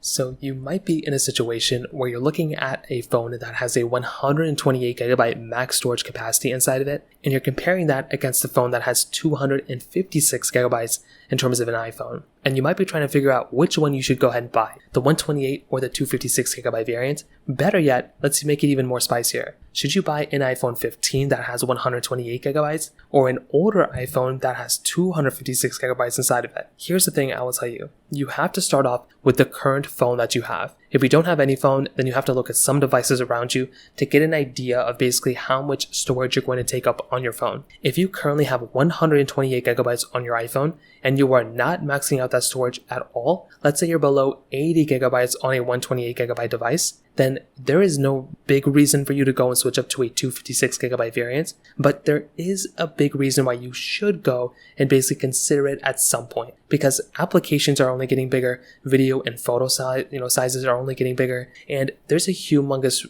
So you might be in a situation where you're looking at a phone that has a 128GB max storage capacity inside of it, and you're comparing that against a phone that has 256GB in terms of an iPhone. And you might be trying to figure out which one you should go ahead and buy, the 128 or the 256GB variant. Better yet, let's make it even more spicier. Should you buy an iPhone 15 that has 128GB or an older iPhone that has 256GB inside of it? Here's the thing I will tell you. You have to start off with the current phone that you have. If you don't have any phone, then you have to look at some devices around you to get an idea of basically how much storage you're going to take up on your phone. If you currently have 128GB on your iPhone and you are not maxing out that storage at all, let's say you're below 80GB on a 128GB device, then there is no big reason for you to go and switch up to a 256GB variant, but there is a big reason why you should go and basically consider it at some point, because applications are only getting bigger, video and photo sizes are only getting bigger, and there's a humongous,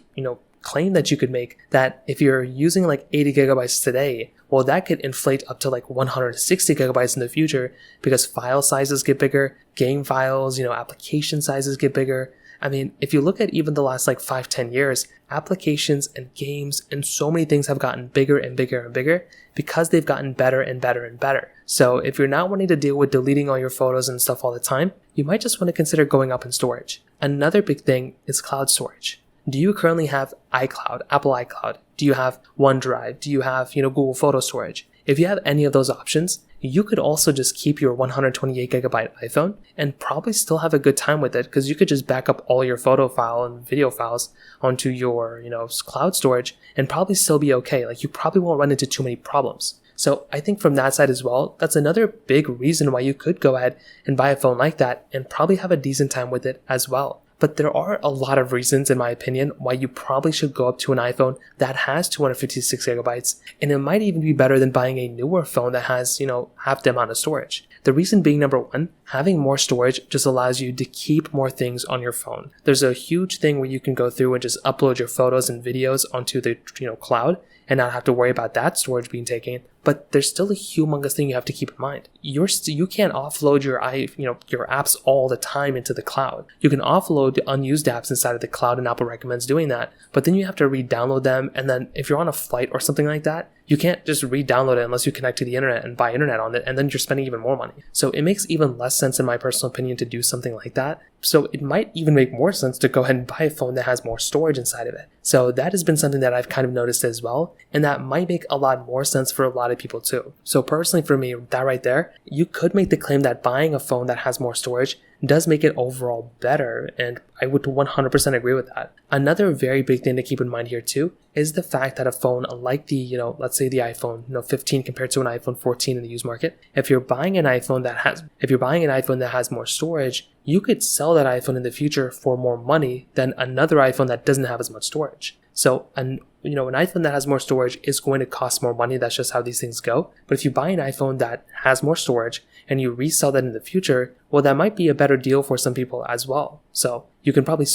claim that you could make that if you're using like 80GB today, well, that could inflate up to like 160GB in the future because file sizes get bigger, game files, application sizes get bigger. I mean, if you look at even the last like 5-10 years, applications and games and so many things have gotten bigger and bigger and bigger because they've gotten better and better and better. So if you're not wanting to deal with deleting all your photos and stuff all the time, you might just want to consider going up in storage. Another big thing is cloud storage. Do you currently have iCloud, Apple iCloud? Do you have OneDrive? Do you have, Google Photo Storage? If you have any of those options, you could also just keep your 128GB iPhone and probably still have a good time with it because you could just back up all your photo file and video files onto your, cloud storage and probably still be okay. Like you probably won't run into too many problems. So I think from that side as well, that's another big reason why you could go ahead and buy a phone like that and probably have a decent time with it as well. But there are a lot of reasons, in my opinion, why you probably should go up to an iPhone that has 256GB, and it might even be better than buying a newer phone that has, half the amount of storage. The reason being, number one, having more storage just allows you to keep more things on your phone. There's a huge thing where you can go through and just upload your photos and videos onto the, cloud and not have to worry about that storage being taken. But there's still a humongous thing you have to keep in mind. You can't offload your apps all the time into the cloud. You can offload the unused apps inside of the cloud, and Apple recommends doing that. But then you have to re-download them, and then if you're on a flight or something like that, you can't just re-download it unless you connect to the internet and buy internet on it, and then you're spending even more money. So it makes even less sense, in my personal opinion, to do something like that. So it might even make more sense to go ahead and buy a phone that has more storage inside of it. So that has been something that I've kind of noticed as well, and that might make a lot more sense for a lot of people too. So personally for me, that right there, you could make the claim that buying a phone that has more storage does make it overall better, and I would 100% agree with that. Another very big thing to keep in mind here too is the fact that a phone like the, let's say the iPhone 15 compared to an iPhone 14 in the used market, if you're buying an iPhone that has more storage, you could sell that iPhone in the future for more money than another iPhone that doesn't have as much storage. So an iPhone that has more storage is going to cost more money. That's just how these things go. But if you buy an iPhone that has more storage and you resell that in the future, well, that might be a better deal for some people as well. So you can probably,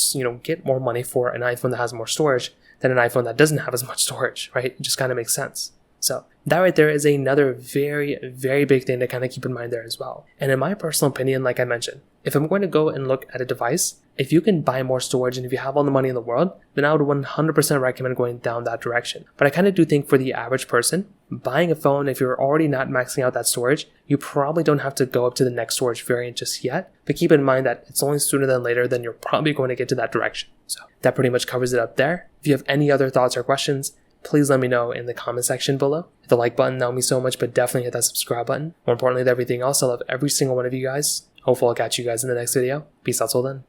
get more money for an iPhone that has more storage than an iPhone that doesn't have as much storage, right? It just kind of makes sense. So that right there is another very, very big thing to kind of keep in mind there as well. And in my personal opinion, like I mentioned, if I'm going to go and look at a device, if you can buy more storage and if you have all the money in the world, then I would 100% recommend going down that direction. But I kind of do think for the average person, buying a phone, if you're already not maxing out that storage, you probably don't have to go up to the next storage variant just yet. But keep in mind that it's only sooner than later, then you're probably going to get to that direction. So that pretty much covers it up there. If you have any other thoughts or questions, please let me know in the comment section below. Hit the like button, that would mean so much, but definitely hit that subscribe button. More importantly than everything else, I love every single one of you guys. Hopefully I'll catch you guys in the next video. Peace out till then.